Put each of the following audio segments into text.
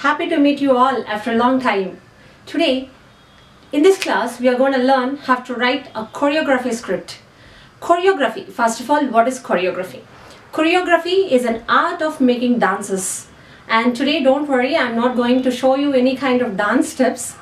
Happy to meet you all after a long time. Today, in this class, we are going to learn how to write a choreography script. Choreography, first of all, what is choreography? Choreography is an art of making dances. And today, don't worry, I'm not going to show you any kind of dance steps.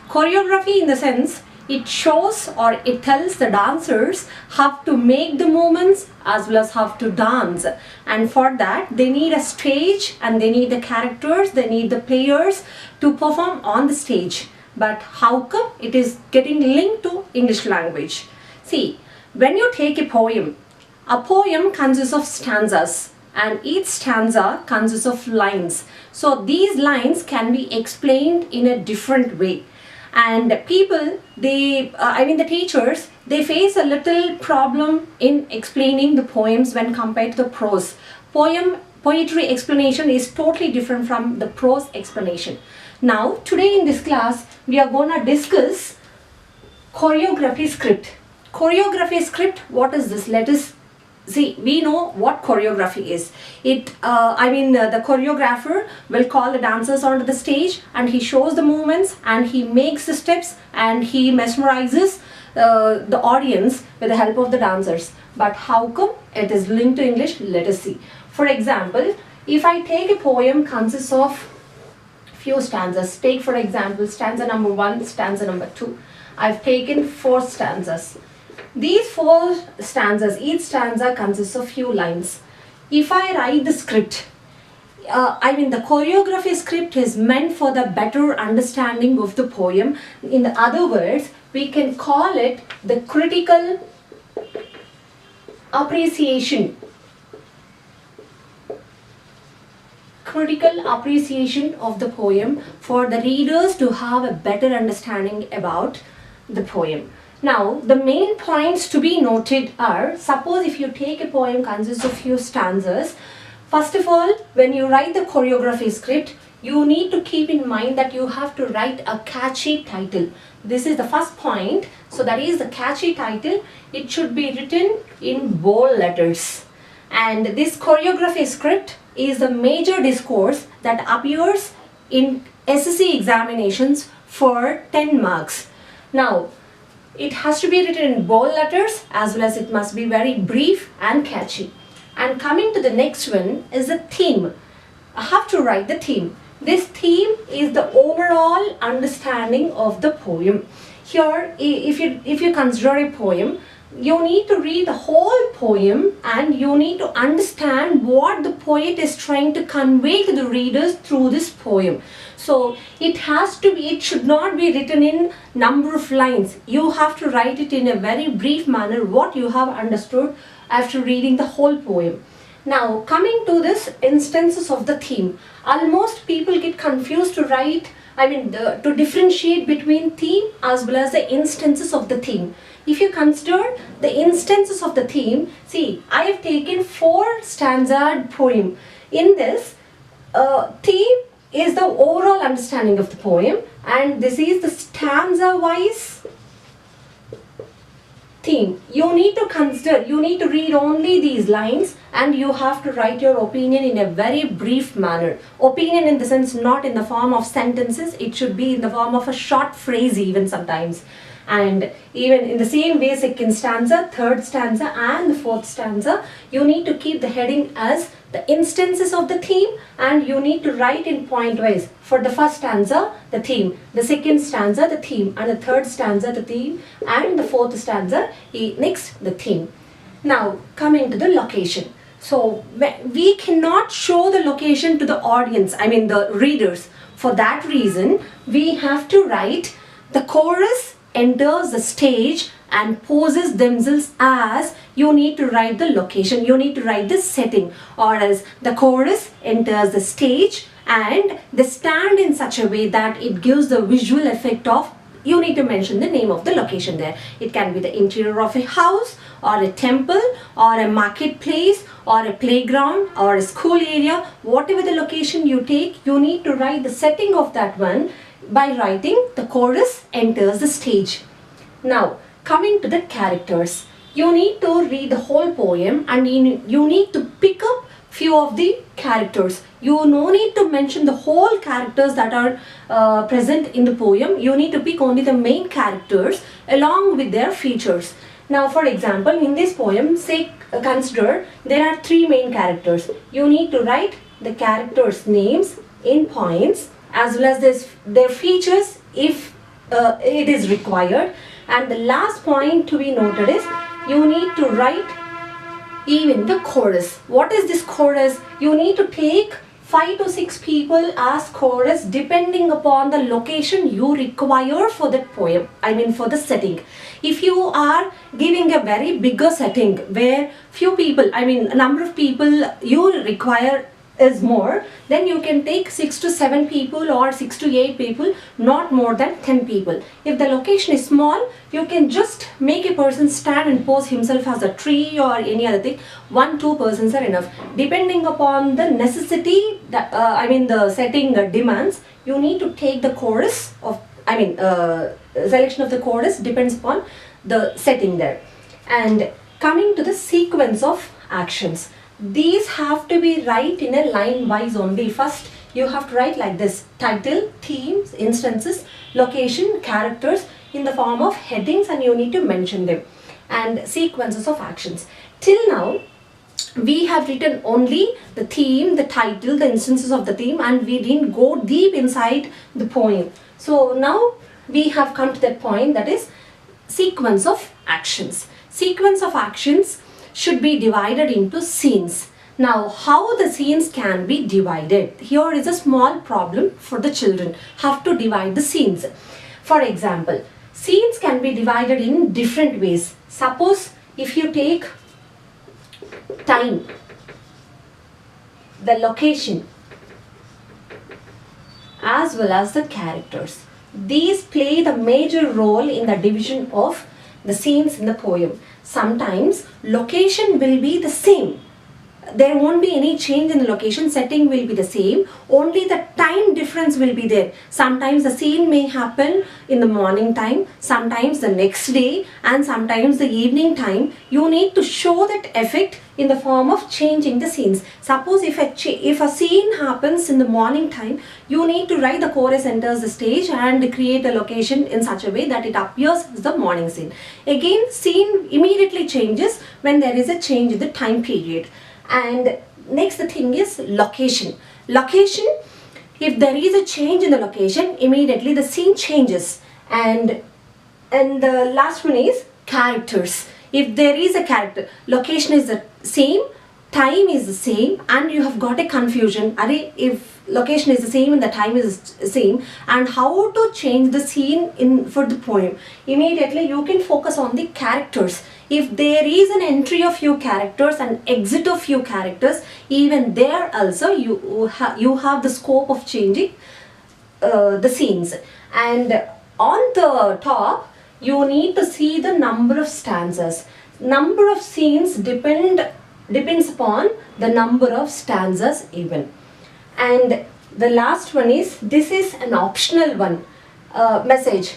Choreography in the sense, it shows or it tells the dancers how to make the movements as well as how to dance. And for that, they need a stage and they need the characters, they need the players to perform on the stage. But how come it is getting linked to English language? See, when you take a poem consists of stanzas and each stanza consists of lines. So these lines can be explained in a different way. And people, the teachers, they face a little problem in explaining the poems when compared to the prose. Poetry explanation is totally different from the prose explanation. Now, today in this class, we are going to discuss choreography script. Choreography script, what is this? Let us see, we know what choreography is. The choreographer will call the dancers onto the stage and he shows the movements and he makes the steps and he mesmerizes the audience with the help of the dancers. But how come it is linked to English? Let us see. For example, if I take a poem consists of few stanzas. Take for example stanza number 1, stanza number 2. I've taken 4 stanzas. These 4 stanzas, each stanza consists of few lines. If I write the script, the choreography script is meant for the better understanding of the poem. In other words, we can call it the critical appreciation. Critical appreciation of the poem for the readers to have a better understanding about the poem. Now, the main points to be noted are, suppose if you take a poem consists of few stanzas, first of all, when you write the choreography script, you need to keep in mind that you have to write a catchy title. This is the first point. So that is the catchy title. It should be written in bold letters. And this choreography script is the major discourse that appears in SSC examinations for 10 marks. Now, it has to be written in bold letters as well as it must be very brief and catchy. And coming to the next one is the theme. I have to write the theme. This theme is the overall understanding of the poem. Here, if you consider a poem, you need to read the whole poem and you need to understand what the poet is trying to convey to the readers through this poem. So it should not be written in number of lines. You have to write it in a very brief manner what you have understood after reading the whole poem. Now coming to this instances of the theme, almost people get confused to write, to differentiate between theme as well as the instances of the theme. If you consider the instances of the theme, see, I have taken 4 stanza poem. In this, theme is the overall understanding of the poem and this is the stanza wise theme. You need to read only these lines and you have to write your opinion in a very brief manner. Opinion in the sense not in the form of sentences, it should be in the form of a short phrase even sometimes. And even in the same way, second stanza, third stanza and the fourth stanza, you need to keep the heading as the instances of the theme and you need to write in point wise. For the first stanza, the theme, the second stanza, the theme, and the third stanza, the theme, and the fourth stanza, next the theme. Now, coming to the location. So, we cannot show the location to the audience, the readers. For that reason, we have to write the chorus enters the stage and poses themselves as you need to write the location, you need to write the setting, or as the chorus enters the stage and they stand in such a way that it gives the visual effect of, you need to mention the name of the location there. It can be the interior of a house or a temple or a marketplace or a playground or a school area. Whatever the location you take, you need to write the setting of that one by writing the chorus enters the stage. Now, coming to the characters, you need to read the whole poem and you need to pick up few of the characters. You no need to mention the whole characters that are present in the poem. You need to pick only the main characters along with their features. Now for example, in this poem, say consider there are three main characters. You need to write the characters' names in points as well as their features if it is required. And the last point to be noted is you need to write even the chorus. What is this chorus? You need to take 5 to 6 people as chorus depending upon the location you require for that poem, I mean for the setting. If you are giving a very bigger setting where few people, I mean a number of people you require is more, then you can take 6 to 7 people or 6 to 8 people, not more than 10 people. If the location is small, you can just make a person stand and pose himself as a tree or any other thing. 1-2 persons are enough. Depending upon the necessity, that, I mean the setting demands, you need to take the chorus of, selection of the chorus depends upon the setting there. And coming to the sequence of actions. These have to be right in a line wise only. First you have to write like this: title, themes, instances, location, characters in the form of headings, and you need to mention them, and sequences of actions. Till now we have written only the theme, the title, the instances of the theme, and we didn't go deep inside the poem. So now we have come to that point, that is sequence of actions. Sequence of actions should be divided into scenes. Now how the scenes can be divided? Here is a small problem for the children. Have to divide the scenes. For example, scenes can be divided in different ways. Suppose if you take time, the location, as well as the characters. These play the major role in the division of the scenes in the poem. Sometimes location will be the same. There won't be any change in the location, setting will be the same, only the time difference will be there. Sometimes the scene may happen in the morning time, sometimes the next day, and sometimes the evening time. You need to show that effect in the form of changing the scenes. Suppose if a scene happens in the morning time, you need to write the chorus enters the stage and create a location in such a way that it appears as the morning scene. Again, scene immediately changes when there is a change in the time period. And next the thing is location. Location, if there is a change in the location, immediately the scene changes. And the last one is characters. If there is a character, location is the same, time is the same, and you have got a confusion. If location is the same and the time is the same, and how to change the scene for the poem, immediately you can focus on the characters. If there is an entry of few characters and exit of few characters, even there also you have the scope of changing the scenes. And on the top, you need to see the number of stanzas. Number of scenes depends upon the number of stanzas even. And the last one is, this is an optional one, message.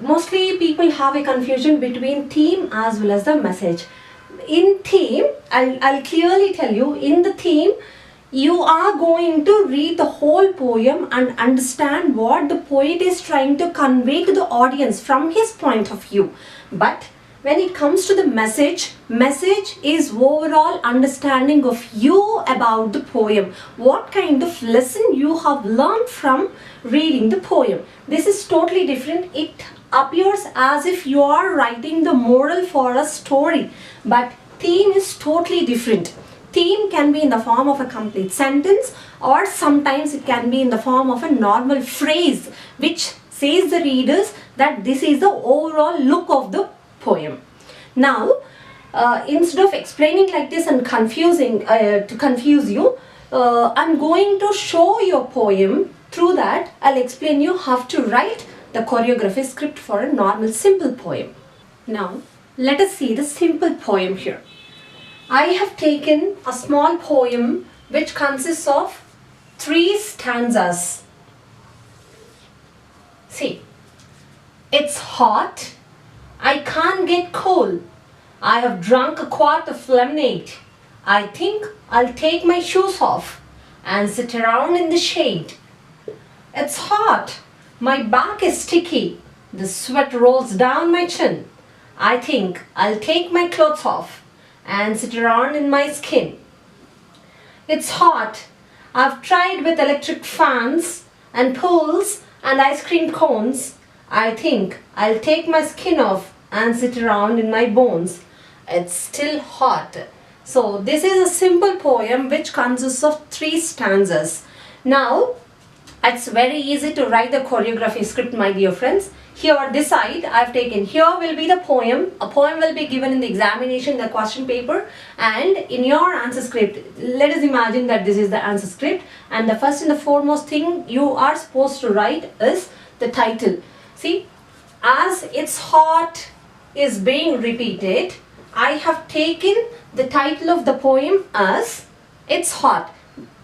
Mostly people have a confusion between theme as well as the message. In theme, I'll clearly tell you, in the theme, you are going to read the whole poem and understand what the poet is trying to convey to the audience from his point of view. But when it comes to the message is overall understanding of you about the poem. What kind of lesson you have learned from reading the poem. This is totally different. It appears as if you are writing the moral for a story, but theme is totally different. Theme can be in the form of a complete sentence, or sometimes it can be in the form of a normal phrase which says the readers that this is the overall look of the poem. Now, instead of explaining like this and to confuse you, I'm going to show your poem. Through that, I'll explain you how to write the choreography script for a normal simple poem. Now, let us see the simple poem here. I have taken a small poem which consists of 3 stanzas. See, it's hot, I can't get cold. I have drunk a quart of lemonade. I think I'll take my shoes off and sit around in the shade. It's hot. My back is sticky. The sweat rolls down my chin. I think I'll take my clothes off and sit around in my skin. It's hot. I've tried with electric fans and pools and ice cream cones. I think I'll take my skin off and sit around in my bones. It's still hot. So this is a simple poem which consists of 3 stanzas. Now it's very easy to write the choreography script, my dear friends. Here this side I've taken, here will be the poem. A poem will be given in the examination, the question paper, and in your answer script, let us imagine that this is the answer script, and the first and the foremost thing you are supposed to write is the title. See, as it's hot is being repeated, I have taken the title of the poem as It's Hot.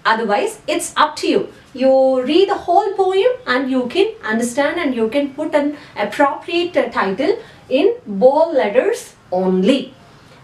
Otherwise, it's up to you. You read the whole poem and you can understand and you can put an appropriate title in bold letters only.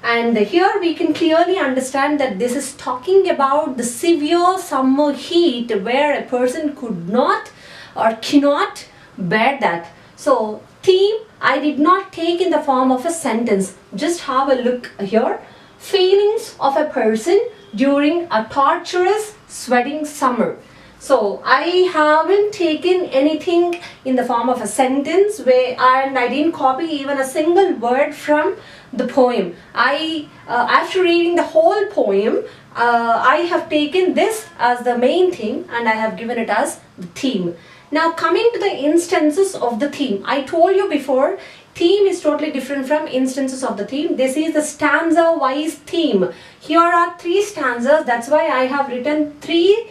And here we can clearly understand that this is talking about the severe summer heat where a person could not or cannot bear that. So theme I did not take in the form of a sentence. Just have a look here. Feelings of a person during a torturous sweating summer. So I haven't taken anything in the form of a sentence and I didn't copy even a single word from the poem. After reading the whole poem, I have taken this as the main thing and I have given it as the theme. Now coming to the instances of the theme, I told you before, theme is totally different from instances of the theme. This is the stanza wise theme. Here are 3 stanzas, that's why I have written 3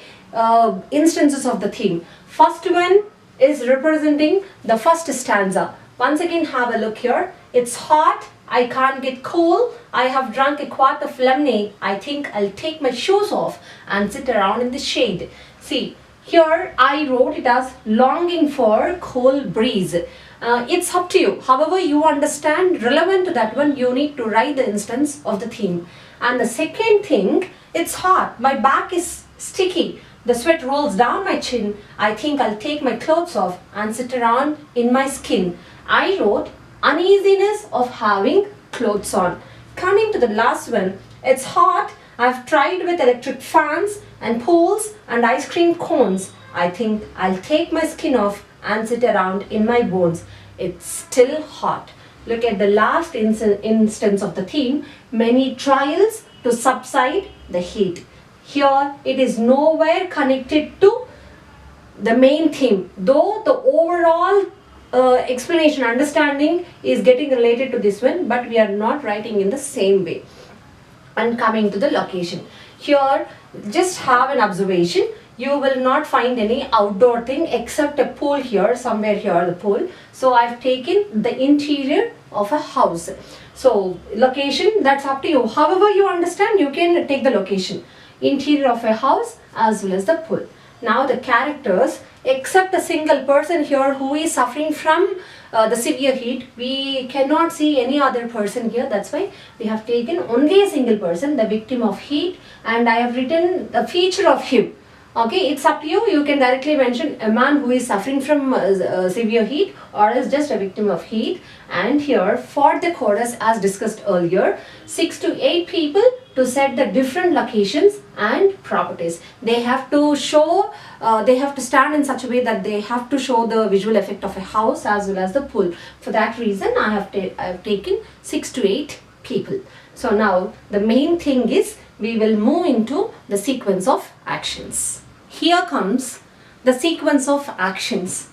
instances of the theme. First one is representing the first stanza. Once again have a look here. It's hot, I can't get cool, I have drunk a quart of lemonade, I think I'll take my shoes off and sit around in the shade. See, here I wrote it as longing for cool breeze. It's up to you. However you understand relevant to that one, you need to write the instance of the theme. And the second thing, it's hot, my back is sticky, the sweat rolls down my chin, I think I'll take my clothes off and sit around in my skin. I wrote uneasiness of having clothes on. Coming to the last one, it's hot, I've tried with electric fans and pools and ice cream cones. I think I'll take my skin off and sit around in my bones. It's still hot. Look at the last instance of the theme, many trials to subside the heat. Here it is nowhere connected to the main theme, though the overall explanation, understanding is getting related to this one, but we are not writing in the same way. And coming to the location, here just have an observation. You will not find any outdoor thing except a pool here, somewhere here the pool. So I've taken the interior of a house. So location, that's up to you. However you understand, you can take the location. Interior of a house as well as the pool. Now the characters, except a single person here who is suffering from the severe heat, we cannot see any other person here. That's why we have taken only a single person, the victim of heat, and I have written the feature of him. Okay, it's up to you. You can directly mention a man who is suffering from severe heat or is just a victim of heat. And here for the chorus, as discussed earlier, 6 to 8 people to set the different locations and properties. They have to show, they have to stand in such a way that they have to show the visual effect of a house as well as the pool. For that reason, I have taken 6 to 8 people. So now the main thing is we will move into the sequence of actions. Here comes the sequence of actions.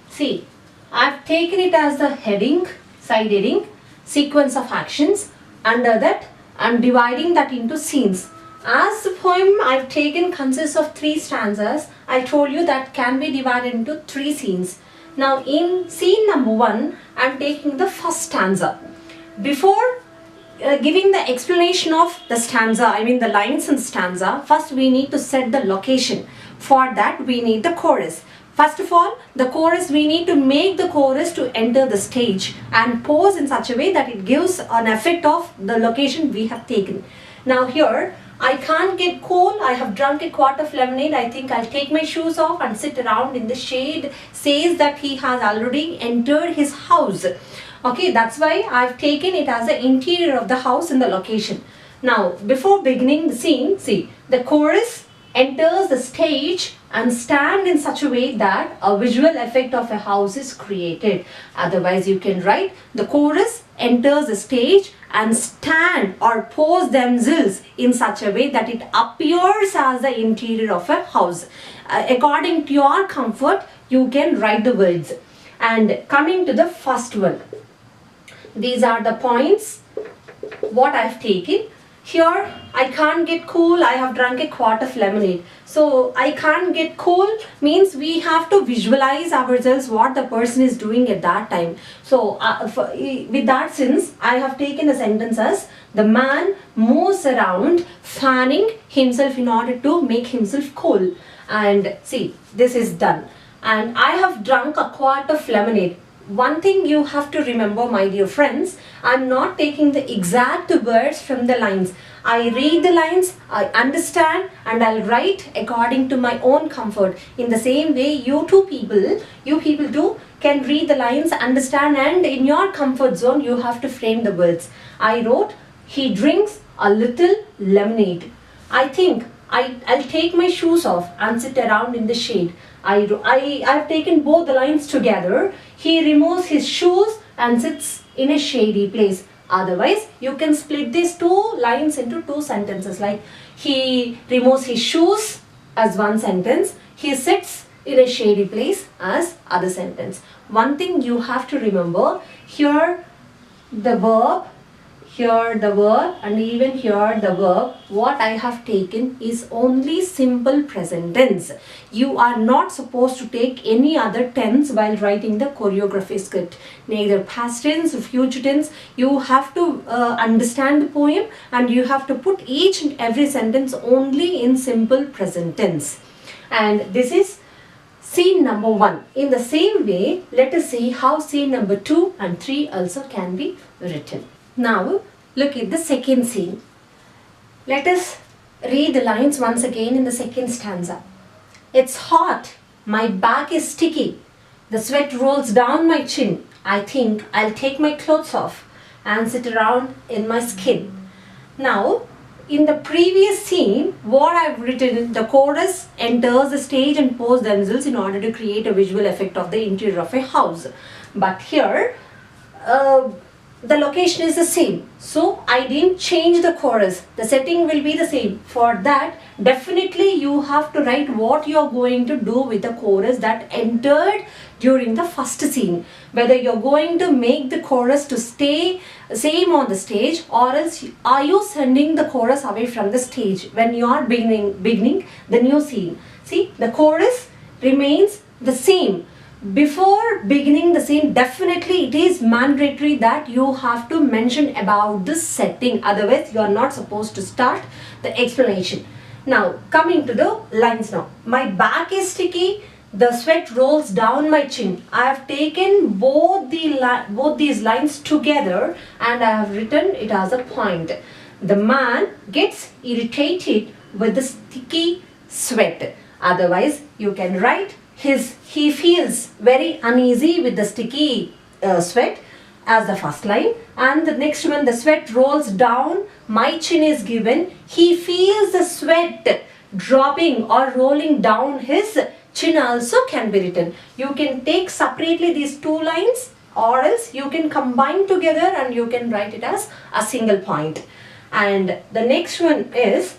See, I've taken it as the heading, side heading, sequence of actions. Under that, I'm dividing that into scenes. As the poem I've taken consists of 3 stanzas, I told you that can be divided into 3 scenes. Now in scene number 1, I'm taking the first stanza. Before giving the explanation of the stanza, I mean the lines in stanza, first we need to set the location. For that we need the chorus. First of all, the chorus, we need to make the chorus to enter the stage and pose in such a way that it gives an effect of the location we have taken. Now here, I can't get cool, I have drunk a quart of lemonade, I think I'll take my shoes off and sit around in the shade, says that he has already entered his house. Okay, that's why I've taken it as the interior of the house in the location. Now, before beginning the scene, see, the chorus enters the stage and stand in such a way that a visual effect of a house is created. Otherwise, you can write the chorus enters the stage and stand or pose themselves in such a way that it appears as the interior of a house. According to your comfort, you can write the words. And coming to the first one, these are the points what I have taken. Here, I can't get cool, I have drunk a quart of lemonade. So, I can't get cool means we have to visualize ourselves what the person is doing at that time. So, with that sense, I have taken a sentence as the man moves around fanning himself in order to make himself cool. And see, this is done. And I have drunk a quart of lemonade. One thing you have to remember, my dear friends, I'm not taking the exact words from the lines. I read the lines, I understand, and I'll write according to my own comfort. In the same way, you people too can read the lines, understand, and in your comfort zone, you have to frame the words. I wrote, he drinks a little lemonade. I think I'll take my shoes off and sit around in the shade. I've taken both the lines together. He removes his shoes and sits in a shady place. Otherwise, you can split these two lines into two sentences, like he removes his shoes as one sentence, he sits in a shady place as other sentence. One thing you have to remember, here the verb, here the verb, and even here the verb, what I have taken is only simple present tense. You are not supposed to take any other tense while writing the choreography script. Neither past tense or future tense. You have to understand the poem and you have to put each and every sentence only in simple present tense. And this is scene number 1. In the same way, let us see how scene number 2 and 3 also can be written. Now, look at the second scene. Let us read the lines once again in the second stanza. It's hot, my back is sticky, the sweat rolls down my chin. I think I'll take my clothes off and sit around in my skin. Now, in the previous scene, what I've written, the chorus enters the stage and pose themselves in order to create a visual effect of the interior of a house. But here, the location is the same. So, I didn't change the chorus. The setting will be the same. For that, definitely you have to write what you are going to do with the chorus that entered during the first scene. Whether you're going to make the chorus to stay same on the stage, or else are you sending the chorus away from the stage when you are beginning the new scene. See, the chorus remains the same. Before beginning the scene, definitely it is mandatory that you have to mention about the setting. Otherwise, you are not supposed to start the explanation. Now, coming to the lines now. My back is sticky, the sweat rolls down my chin. I have taken both these lines together and I have written it as a point. The man gets irritated with the sticky sweat. Otherwise, you can write he feels very uneasy with the sticky sweat as the first line, and the next one, the sweat rolls down my chin is given. He feels the sweat dropping or rolling down his chin also can be written. You can take separately these two lines, or else you can combine together and you can write it as a single point. And the next one is,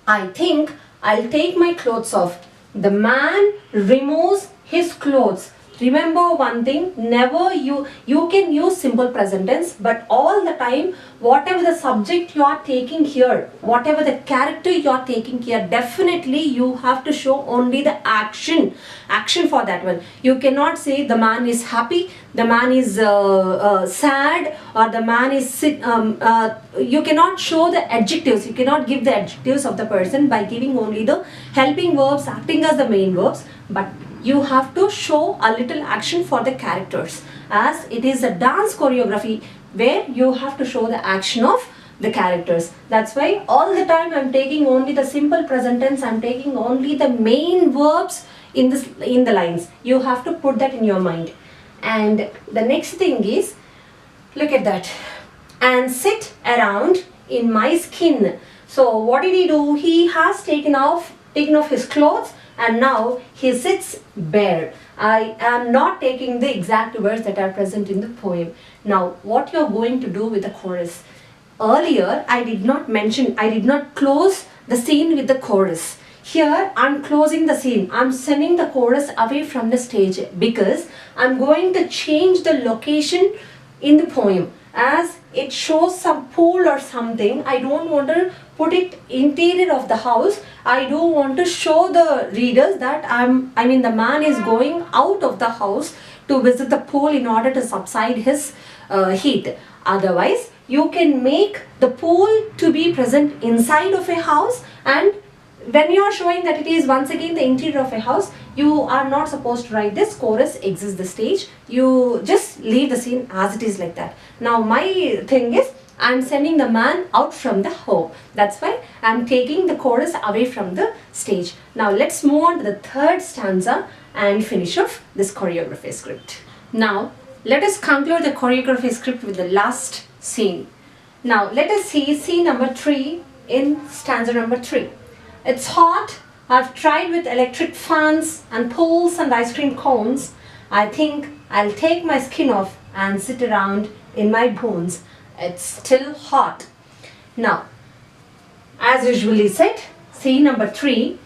I think I'll take my clothes off. The man removes his clothes. Remember one thing, never you can use simple present tense, but all the time, whatever the subject you are taking here, whatever the character you are taking here, definitely you have to show only the action for that one. You cannot say the man is happy, the man is sad, or the man is you cannot show the adjectives. You cannot give the adjectives of the person by giving only the helping verbs acting as the main verbs, but you have to show a little action for the characters, as it is a dance choreography where you have to show the action of the characters. That's why all the time I'm taking only the simple present tense, I'm taking only the main verbs in the lines. You have to put that in your mind. And the next thing is, look at that, and sit around in my skin. So what did he do? He has taken off his clothes and now he sits bare. I am not taking the exact words that are present in the poem. Now what you're going to do with the chorus? Earlier I did not close the scene with the chorus. Here I'm closing the scene. I'm sending the chorus away from the stage because I'm going to change the location in the poem. As it shows some pool or something, I don't want to put it interior of the house. I do want to show the readers that the man is going out of the house to visit the pool in order to subside his heat. Otherwise, you can make the pool to be present inside of a house, and when you are showing that it is once again the interior of a house, you are not supposed to write this chorus exits the stage. You just leave the scene as it is like that. Now my thing is, I'm sending the man out from the home. That's why I'm taking the chorus away from the stage. Now let's move on to the third stanza and finish off this choreography script. Now let us conclude the choreography script with the last scene. Now let us see scene number 3 in stanza number 3. It's hot. I've tried with electric fans and pools and ice cream cones. I think I'll take my skin off and sit around in my bones. It's still hot. Now, as usually said, scene number 3.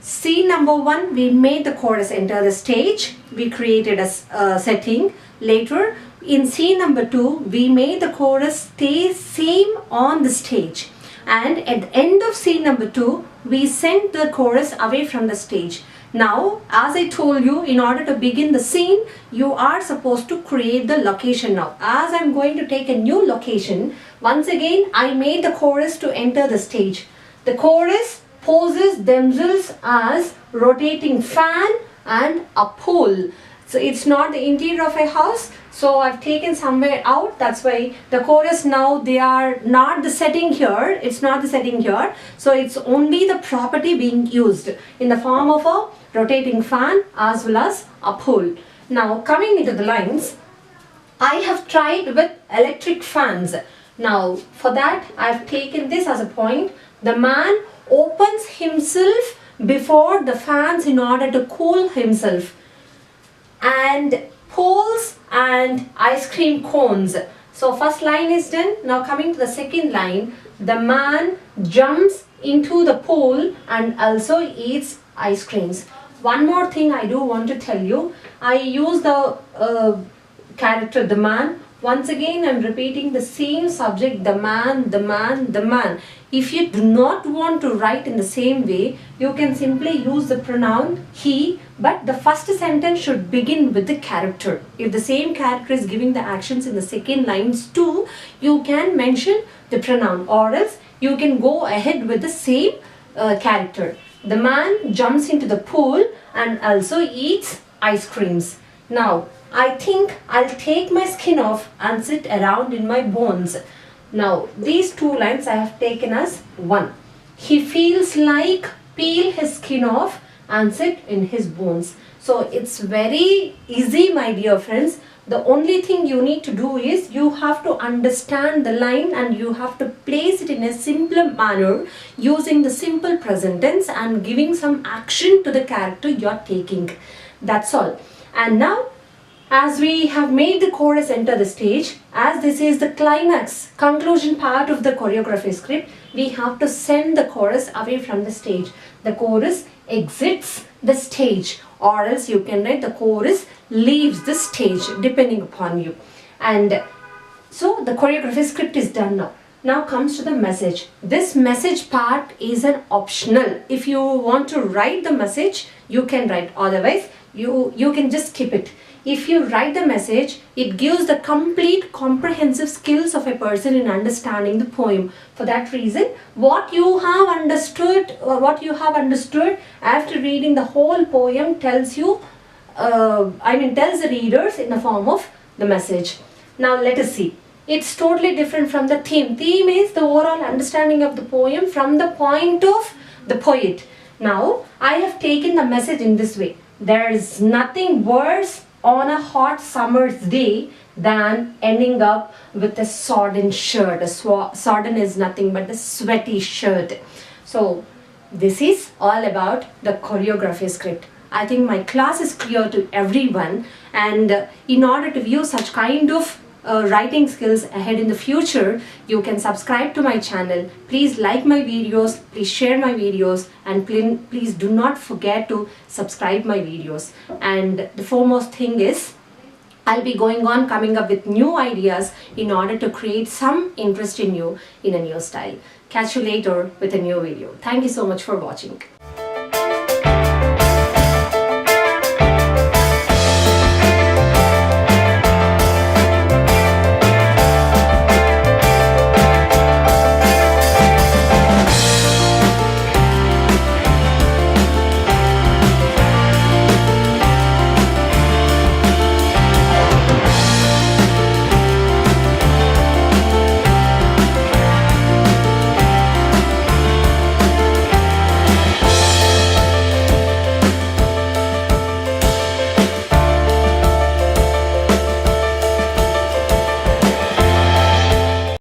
Scene number 1, we made the chorus enter the stage. We created a setting. Later, in scene number 2, we made the chorus stay same on the stage. And at the end of scene number 2, we sent the chorus away from the stage. Now, as I told you, in order to begin the scene, you are supposed to create the location now. As I'm going to take a new location, once again, I made the chorus to enter the stage. The chorus poses themselves as rotating fan and a pool. So it's not the interior of a house. So I've taken somewhere out. That's why the chorus now, they are not the setting here. It's not the setting here. So it's only the property being used in the form of a rotating fan as well as a pool. Now coming into the lines, I have tried with electric fans. Now for that I've taken this as a point. The man opens himself before the fans in order to cool himself. And pools and ice cream cones. So first line is done. Now coming to the second line, the man jumps into the pool and also eats ice creams. One more thing I do want to tell you. I use the character the man. Once again I'm repeating the same subject, the man, the man, the man. If you do not want to write in the same way, you can simply use the pronoun he, but the first sentence should begin with the character. If the same character is giving the actions in the second lines too, you can mention the pronoun, or else you can go ahead with the same character. The man jumps into the pool and also eats ice creams. Now, I think I'll take my skin off and sit around in my bones. Now, these two lines I have taken as one. He feels like peel his skin off and sit in his bones. So, it's very easy, my dear friends. The only thing you need to do is you have to understand the line and you have to place it in a simpler manner using the simple present tense and giving some action to the character you're taking. That's all. And now, as we have made the chorus enter the stage, as this is the climax, conclusion part of the choreography script, we have to send the chorus away from the stage. The chorus exits the stage, or else you can write the chorus leaves the stage, depending upon you. And so the choreography script is done now. Now comes to the message. This message part is an optional. If you want to write the message, you can write. Otherwise, you can just skip it. If you write the message, it gives the complete comprehensive skills of a person in understanding the poem. For that reason, what you have understood after reading the whole poem tells you, tells the readers in the form of the message. Now let us see. it's totally different from the theme. Theme is the overall understanding of the poem from the point of the poet. Now, I have taken the message in this way. There is nothing worse on a hot summer's day than ending up with a sodden shirt. Sodden is nothing but the sweaty shirt. So, this is all about the choreography script. I think my class is clear to everyone, and in order to view such kind of writing skills ahead in the future, you can subscribe to my channel. Please like my videos, please share my videos, and please do not forget to subscribe my videos. And the foremost thing is, I'll be going on coming up with new ideas in order to create some interest in you in a new style. Catch you later with a new video. Thank you so much for watching.